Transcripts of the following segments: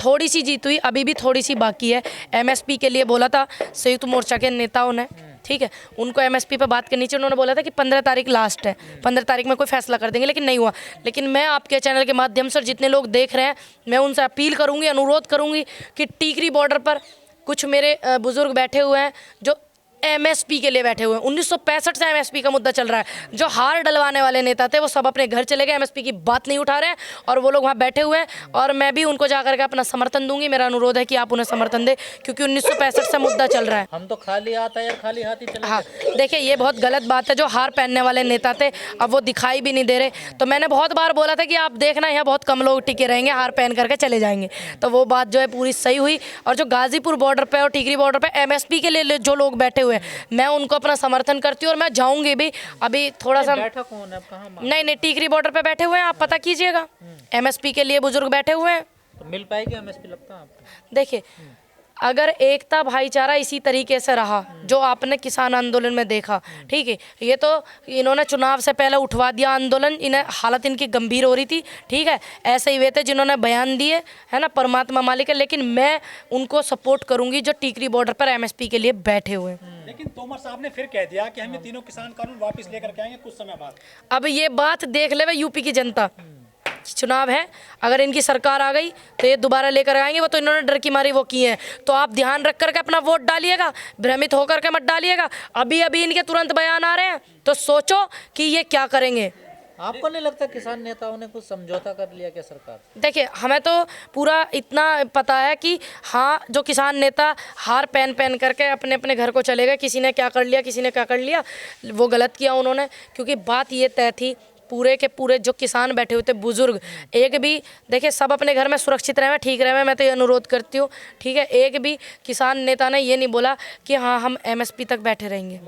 थोड़ी सी जीत हुई, अभी भी थोड़ी सी बाकी है। एमएसपी के लिए बोला था संयुक्त मोर्चा के नेताओं ने, ठीक है, उनको एमएसपी पे बात करनी चाहिए। उन्होंने बोला था कि 15 तारीख लास्ट है, 15 तारीख में कोई फैसला कर देंगे, लेकिन नहीं हुआ। लेकिन मैं आपके चैनल के माध्यम से जितने लोग देख रहे हैं, मैं उनसे अपील करूंगी, अनुरोध करूंगी कि टीकरी बॉर्डर पर कुछ मेरे बुजुर्ग बैठे हुए हैं जो एमएसपी के लिए बैठे हुए हैं। 1965 से एमएसपी का मुद्दा चल रहा है। जो हार डलवाने वाले नेता थे वो सब अपने घर चले गए, एमएसपी की बात नहीं उठा रहे हैं और वो लोग वहाँ बैठे हुए हैं। और मैं भी उनको जाकर के अपना समर्थन दूंगी। मेरा अनुरोध है कि आप उन्हें समर्थन दें, क्योंकि 1965 से मुद्दा चल रहा है। हम तो खाली आता है, खाली हाथ ही चले। हाँ, देखिए ये बहुत गलत बात है। जो हार पहनने वाले नेता थे अब वो दिखाई भी नहीं दे रहे। तो मैंने बहुत बार बोला था कि आप देखना यहाँ बहुत कम लोग टिके रहेंगे, हार पहन करके चले जाएंगे। तो वो बात जो है पूरी सही हुई। और जो गाजीपुर बॉर्डर पे और टिकरी बॉर्डर पे एमएसपी के लिए जो लोग बैठे हुए हैं, मैं उनको अपना समर्थन करती हूँ और मैं जाऊंगी भी। अभी थोड़ा सा बैठा कौन है, कहाँ नहीं, टिकरी बॉर्डर पे बैठे हुए हैं, आप पता कीजिएगा। एमएसपी के लिए बुजुर्ग बैठे हुए हैं। तो मिल पाएगी एमएसपी लगता है आपको? देखिए, अगर एकता भाईचारा इसी तरीके से रहा जो आपने किसान आंदोलन में देखा, ठीक है, ये तो इन्होंने चुनाव से पहले उठवा दिया आंदोलन, इन्हें हालत इनकी गंभीर हो रही थी, ठीक है, ऐसे ही वे थे जिन्होंने बयान दिए, है ना, परमात्मा मालिक है। लेकिन मैं उनको सपोर्ट करूंगी जो टीकरी बॉर्डर पर एमएसपी के लिए बैठे हुए हैं। लेकिन तोमर साहब ने फिर कह दिया कि हम ये तीनों किसान कानून वापस लेकर के आएंगे कुछ समय बाद। अब ये बात देख ले यूपी की जनता, चुनाव है, अगर इनकी सरकार आ गई तो ये दोबारा लेकर आएंगे। वो तो इन्होंने डर की मारी वो किए हैं। तो आप ध्यान रख करके अपना वोट डालिएगा, भ्रमित होकर के मत डालिएगा। अभी अभी इनके तुरंत बयान आ रहे हैं, तो सोचो कि ये क्या करेंगे। आपको नहीं लगता किसान नेताओं ने कुछ समझौता कर लिया क्या सरकार? देखिए, हमें तो पूरा इतना पता है कि हाँ, जो किसान नेता हार पहन पहन करके अपने अपने घर को चले गए, किसी ने क्या कर लिया, किसी ने क्या कर लिया, वो गलत किया उन्होंने। क्योंकि बात ये तय थी, पूरे के पूरे जो किसान बैठे हुए थे बुजुर्ग, एक भी, देखिए, सब अपने घर में सुरक्षित रहे, ठीक रहे। मैं तो ये अनुरोध करती हूँ, ठीक है, एक भी किसान नेता ने ये नहीं बोला कि हाँ हम एमएसपी तक बैठे रहेंगे,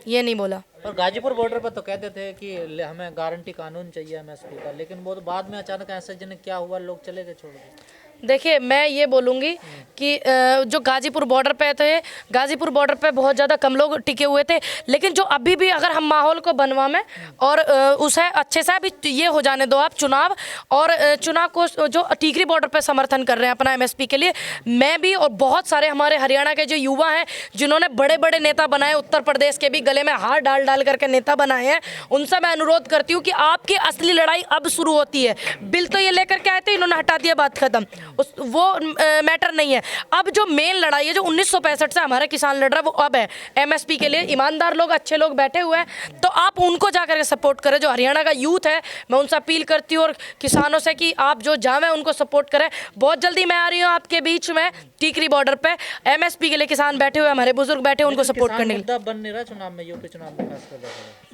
ये नहीं बोला। और गाजीपुर बॉर्डर पर तो कहते थे कि हमें गारंटी कानून चाहिए एमएसपी का, लेकिन वो तो बाद में अचानक ऐसा जन क्या हुआ, लोग चले गए छोड़ के। देखिए, मैं ये बोलूँगी कि जो गाजीपुर बॉर्डर पे थे, गाजीपुर बॉर्डर पे बहुत ज़्यादा कम लोग टिके हुए थे। लेकिन जो अभी भी अगर हम माहौल को बनवा में और उसे अच्छे से अभी ये हो जाने दो आप चुनाव, और चुनाव को जो टीकरी बॉर्डर पे समर्थन कर रहे हैं अपना एमएसपी के लिए, मैं भी और बहुत सारे हमारे हरियाणा के जो युवा हैं जिन्होंने बड़े बड़े नेता बनाए, उत्तर प्रदेश के भी गले में हार डाल डाल करके नेता बनाए हैं, उनसे मैं अनुरोध करती हूँ कि आपकी असली लड़ाई अब शुरू होती है। बिल तो ये लेकर के आए थे, इन्होंने हटा दिया, बात खत्म, वो मैटर नहीं है। अब जो मेन लड़ाई है, जो 1965 से हमारा किसान लड़ रहा है, वो अब है एमएसपी के लिए। ईमानदार लोग, अच्छे लोग बैठे हुए हैं, तो आप उनको जाकर के सपोर्ट करें। जो हरियाणा का यूथ है, मैं उनसे अपील करती हूँ और किसानों से कि आप जो जावें उनको सपोर्ट करें। बहुत जल्दी मैं आ रही हूँ आपके बीच में टीकरी बॉर्डर पे। एमएसपी के लिए किसान बैठे हुए, हमारे बुजुर्ग बैठे, उनको सपोर्ट करने के लिए। बन नहीं रहा चुनाव में, यूपी चुनाव में खासकर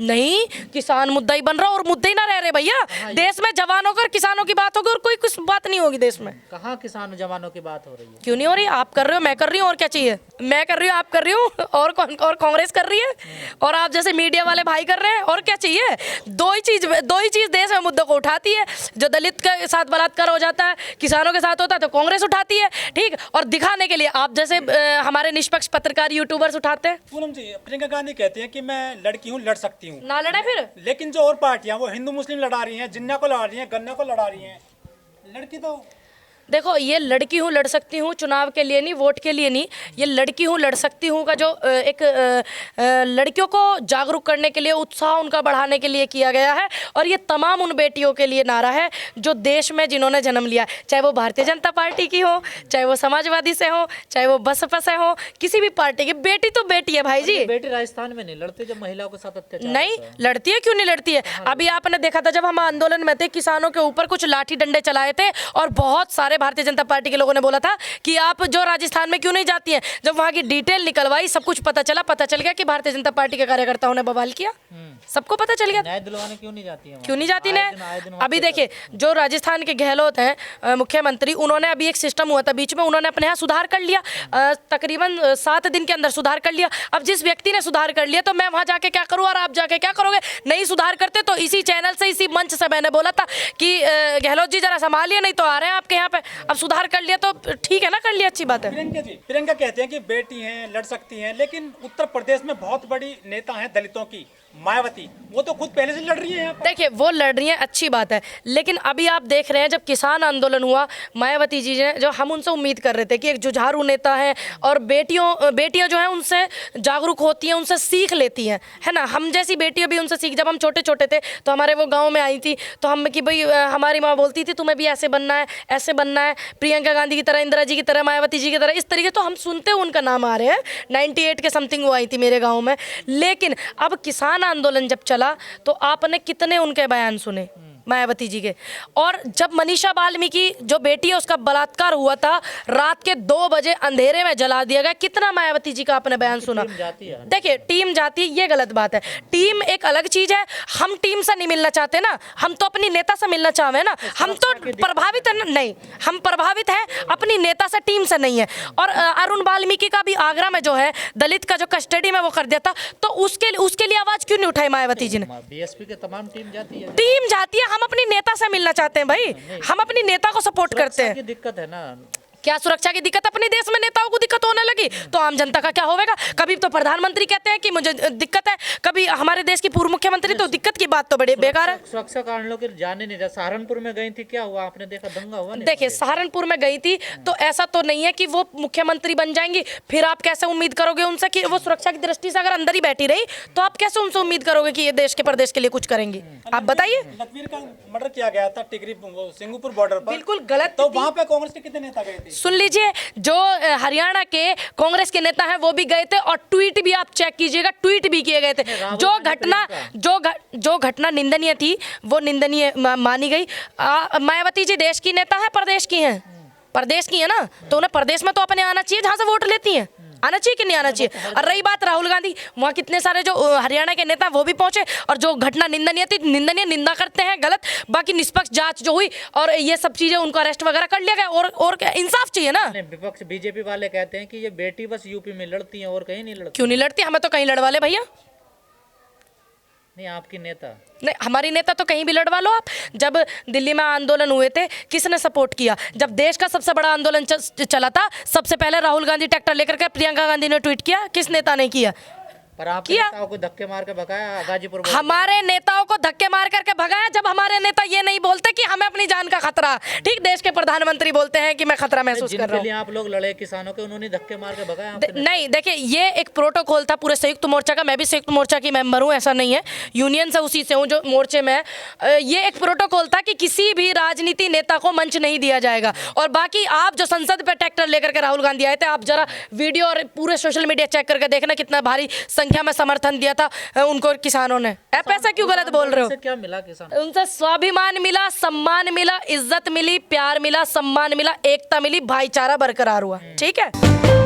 नहीं, किसान मुद्दा ही बन रहा और मुद्दे ही ना रह रहे भैया। देश में जवानों का और किसानों की बात होगी और कोई कुछ बात नहीं होगी देश में। कहाँ किसान जवानों की बात हो रही है? क्यों नहीं हो रही? आप कर रहे हो, मैं कर रही हूँ, और क्या चाहिए? मैं कर रही हूँ, आप कर रही हूँ, और कौन, और कांग्रेस कर रही है, और आप जैसे मीडिया वाले भाई कर रहे हैं, और क्या चाहिए? दो ही चीज देश में मुद्दों को उठाती है। जो दलित के साथ बलात्कार हो जाता है, किसानों के साथ होता है, तो कांग्रेस उठाती है, ठीक, और दिखाने के लिए आप जैसे हमारे निष्पक्ष पत्रकार यूट्यूबर्स उठाते हैं। पूनम जी, प्रियंका गांधी कहती हैं कि मैं लड़की हूँ, लड़ सकती हूँ। ना लड़े फिर। लेकिन जो और पार्टियां, वो हिंदू मुस्लिम लड़ा रही हैं, जिन्ना को लड़ा रही हैं, गन्ना को लड़ा रही हैं, लड़की तो देखो, ये लड़की हूँ लड़ सकती हूँ चुनाव के लिए नहीं, वोट के लिए नहीं, ये लड़की हूँ लड़ सकती हूँ का जो एक लड़कियों को जागरूक करने के लिए, उत्साह उनका बढ़ाने के लिए किया गया है। और ये तमाम उन बेटियों के लिए नारा है जो देश में जिन्होंने जन्म लिया, चाहे वो भारतीय जनता पार्टी की हो, चाहे वो समाजवादी से हो, चाहे वो बसपा से हो, किसी भी पार्टी की बेटी तो बेटी है भाई जी। बेटी राजस्थान में नहीं लड़ती जब महिलाओं के साथ अत्याचार नहीं लड़ती है, क्यों नहीं लड़ती है? अभी आपने देखा था जब हम आंदोलन में थे, किसानों के ऊपर कुछ लाठी डंडे चलाए थे और बहुत सारे भारतीय जनता पार्टी के लोगों ने बोला था कि आप जो राजस्थान में क्यों नहीं जाती हैं। जब वहां की डिटेल निकलवाई, सब कुछ पता चल गया कि भारतीय जनता पार्टी के कार्यकर्ताओं ने बवाल किया, सबको पता चल गया। न्याय दिलवाने क्यों नहीं जाती है? क्यों नहीं जाती ने? अभी देखिए, जो राजस्थान के गहलोत हैं मुख्यमंत्री, उन्होंने अभी एक सिस्टम हुआ था बीच में, उन्होंने अपने यहाँ सुधार कर लिया, तकरीबन 7 दिन के अंदर सुधार कर लिया। अब जिस व्यक्ति ने सुधार कर लिया, तो मैं वहां जाके क्या करूँ और आप जाके क्या करोगे? नहीं सुधार करते तो इसी चैनल से, इसी मंच से मैंने बोला था कि गहलोत जी जरा संभालिए, नहीं तो आ रहे हैं आपके यहाँ पे। अब सुधार कर लिया तो ठीक है ना, कर लिया, अच्छी बात है। प्रियंका जी, प्रियंका कहते हैं कि बेटी हैं, लड़ सकती हैं, लेकिन उत्तर प्रदेश में बहुत बड़ी नेता हैं दलितों की, मायावती, वो तो खुद पहले से लड़ रही है यहाँ पर। देखिए वो लड़ रही हैं, अच्छी बात है, लेकिन अभी आप देख रहे हैं जब किसान आंदोलन हुआ, मायावती जी ने, जो हम उनसे उम्मीद कर रहे थे कि एक जुझारू नेता है और बेटियां जो हैं उनसे जागरूक होती हैं, उनसे सीख लेती हैं, है ना। हम जैसी बेटियां भी उनसे सीख, जब हम छोटे छोटे थे तो हमारे वो गाँव में आई थी तो हम कि भाई हमारी माँ बोलती थी तुम्हें भी ऐसे बनना है, ऐसे बनना है, प्रियंका गांधी की तरह, इंदिरा जी की तरह, मायावती जी की तरह, इस तरीके। तो हम सुनते उनका नाम आ रहे हैं, 98 के समथिंग वो आई थी मेरे गाँव में। लेकिन अब किसान आंदोलन जब चला तो आपने कितने उनके बयान सुने मायावती जी के। और जब मनीषा वाल्मीकि जो बेटी है उसका बलात्कार हुआ था, रात के 2 बजे अंधेरे में जला दिया गया, कितना मायावती जी का आपने बयान सुना। देखिए टीम जाती है, ये गलत बात है। टीम एक अलग चीज है, हम टीम से नहीं मिलना चाहते ना, हम तो अपनी नेता से मिलना चाहते ना। हम तो प्रभावित है नहीं, हम प्रभावित हैं अपनी नेता से, टीम से नहीं है। और अरुण वाल्मीकि का भी आगरा में जो है दलित का जो कस्टडी में वो कर दिया था, तो उसके लिए आवाज क्यों नहीं उठाई मायावती जी ने। बीएसपी के तमाम टीम जाती है, टीम जाती है, हम अपनी नेता से मिलना चाहते हैं भाई, हम अपनी नेता को सपोर्ट करते हैं। की दिक्कत है ना, क्या सुरक्षा की दिक्कत? अपने देश में नेताओं को दिक्कत होने लगी तो आम जनता का क्या होगा? कभी तो प्रधानमंत्री कहते हैं कि मुझे दिक्कत है, कभी हमारे देश की पूर्व मुख्यमंत्री, तो दिक्कत की बात तो बड़ी बेकार है। सुरक्षा कारणों के जाने नहीं रहा। सहारनपुर में गई थी, क्या हुआ आपने देखा? दंगा हुआ नहीं? देखिए सहारनपुर में गई थी तो ऐसा तो नहीं है कि वो मुख्यमंत्री बन जाएंगी, फिर आप कैसे उम्मीद करोगे उनसे कि वो सुरक्षा की दृष्टि से अगर अंदर ही बैठी रही तो आप कैसे उनसे उम्मीद करोगे कि ये देश के प्रदेश के लिए कुछ करेंगी? आप बताइए। लखवीर का मर्डर किया गया था टिकरी सिंगूपुर बॉर्डर पर, बिल्कुल गलत। तो वहाँ पे कांग्रेस के कितने नेता गए थे? सुन लीजिए, जो हरियाणा के कांग्रेस के नेता हैं वो भी गए थे और ट्वीट भी आप चेक कीजिएगा, ट्वीट भी किए गए थे। जो घटना निंदनीय थी वो निंदनीय मानी गई। मायावती जी देश की नेता है, प्रदेश की हैं, प्रदेश की है ना, तो उन्हें प्रदेश में तो अपने आना चाहिए जहां से वोट लेती हैं, आना चाहिए कि नहीं आना चाहिए। और रही बात राहुल गांधी, वहाँ कितने सारे जो हरियाणा के नेता वो भी पहुंचे और जो घटना निंदनीय थी, निंदनीय निंदा करते हैं, गलत। बाकी निष्पक्ष जांच जो हुई और ये सब चीजें, उनको अरेस्ट वगैरह कर लिया गया, और क्या इंसाफ चाहिए ना। विपक्ष बीजेपी वाले कहते हैं कि ये बेटी बस यूपी में लड़ती है और कहीं नहीं लड़ती। क्यों नहीं लड़ती? हमें तो कहीं लड़वा ले भैया। नहीं, आपकी नेता नहीं, हमारी नेता तो कहीं भी लड़वा लो आप। जब दिल्ली में आंदोलन हुए थे किसने सपोर्ट किया? जब देश का सबसे बड़ा आंदोलन चला था, सबसे पहले राहुल गांधी ट्रैक्टर लेकर के, प्रियंका गांधी ने ट्वीट किया, किस नेता ने किया? पर आपके नेताओं को धक्के मार के भगाया गाजीपुर। हमारे नेताओं को धक्के मार करके भगाया जब हमारे नेता ये नहीं बोलते कि हमें अपनी जान का खतरा। ठीक, देश के प्रधानमंत्री बोलते हैं कि मैं खतरा महसूस कर रहा हूँ। आप लोग लड़े किसानों के, उन्होंने धक्के मार के भगाया? नहीं, देखिए ये एक प्रोटोकॉल था पूरे संयुक्त मोर्चा का। मैं भी संयुक्त मोर्चा की मेंबर हूँ, ऐसा नहीं है, यूनियन से उसी से हूँ जो मोर्चे में है। ये एक प्रोटोकॉल था कि किसी भी राजनीति नेता को मंच नहीं दिया जाएगा। और बाकी आप जो संसद पे ट्रैक्टर लेकर के राहुल गांधी आए थे, आप जरा वीडियो और पूरे सोशल मीडिया चेक करके देखना कितना भारी संख्या में समर्थन दिया था उनको किसानों ने। आप ऐसा क्यों गलत बोल रहे हो? क्या मिला किसान? उनसे स्वाभिमान मिला, सम्मान मिला, इज्जत मिली, प्यार मिला, सम्मान मिला, एकता मिली, भाईचारा बरकरार हुआ। ठीक है।